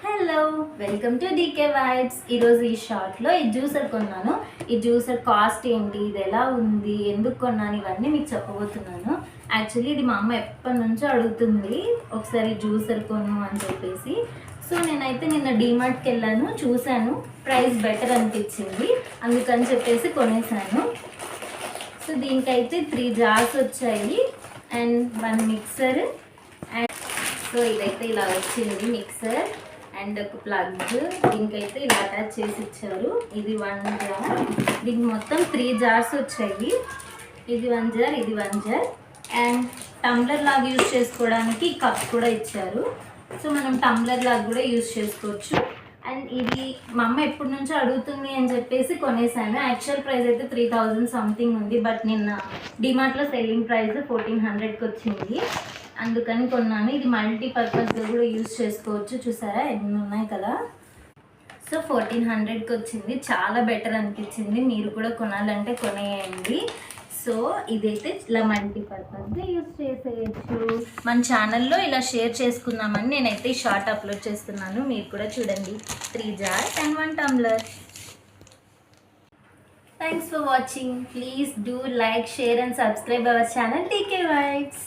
Hello, welcome to DK vibes. ఈరోజు ఈ షార్ట్లో ఈ జ్యూసర్ కొన్నాను. ఈ జ్యూసర్ కాస్ట్ ఏంటి, ఇది ఎలా ఉంది, ఎందుకు కొన్నాను, ఇవన్నీ మీకు చెప్పబోతున్నాను. యాక్చువల్లీ ఇది మా అమ్మ ఎప్పటి నుంచో అడుగుతుంది, ఒకసారి జ్యూసర్ కొను అని చెప్పేసి. సో నేనైతే నిన్న డీమార్ట్కి వెళ్ళాను, చూశాను, ప్రైస్ బెటర్ అనిపించింది, అందుకని చెప్పేసి కొనేసాను. సో దీనికైతే 3 జార్స్ వచ్చాయి అండ్ 1 మిక్సర్. అండ్ సో ఇదైతే ఇలా వచ్చింది మిక్సర్ అండ్ ఒక ప్లగ్. దీనికైతే ఇలా అటాచ్ చేసి ఇచ్చారు. ఇది 1 జార్. దీనికి మొత్తం 3 జార్స్ వచ్చాయి. ఇది 1 జార్, ఇది 1 జార్. అండ్ టంబ్లర్ లాగా యూజ్ చేసుకోవడానికి కప్ కూడా ఇచ్చారు. సో మనం టంబ్లర్ లాగా కూడా యూజ్ చేసుకోవచ్చు. అండ్ ఇది మా అమ్మ ఎప్పటి నుంచో అడుగుతుంది అని చెప్పేసి కొనేసాను. యాక్చువల్ ప్రైస్ అయితే 3000 సంథింగ్ ఉంది, బట్ నిన్న డిమార్ట్లో సెల్లింగ్ ప్రైస్ 1400కి వచ్చింది, అందుకని కొన్నాను. ఇది మల్టీపర్పస్గా కూడా యూజ్ చేసుకోవచ్చు, చూసారా ఎన్ని ఉన్నాయి కదా. సో 1400కి వచ్చింది, చాలా బెటర్ అనిపించింది. మీరు కూడా కొనాలంటే కొనేయండి. సో ఇదైతే ఇలా మల్టీపర్పస్గా యూజ్ చేసేయచ్చు. మన ఛానల్లో ఇలా షేర్ చేసుకుందామని నేనైతే ఈ షార్ట్ అప్లోడ్ చేస్తున్నాను, మీరు కూడా చూడండి. 3 jar and 1 tumbler. Thanks for watching. Please do like, share and subscribe our channel DK vibes.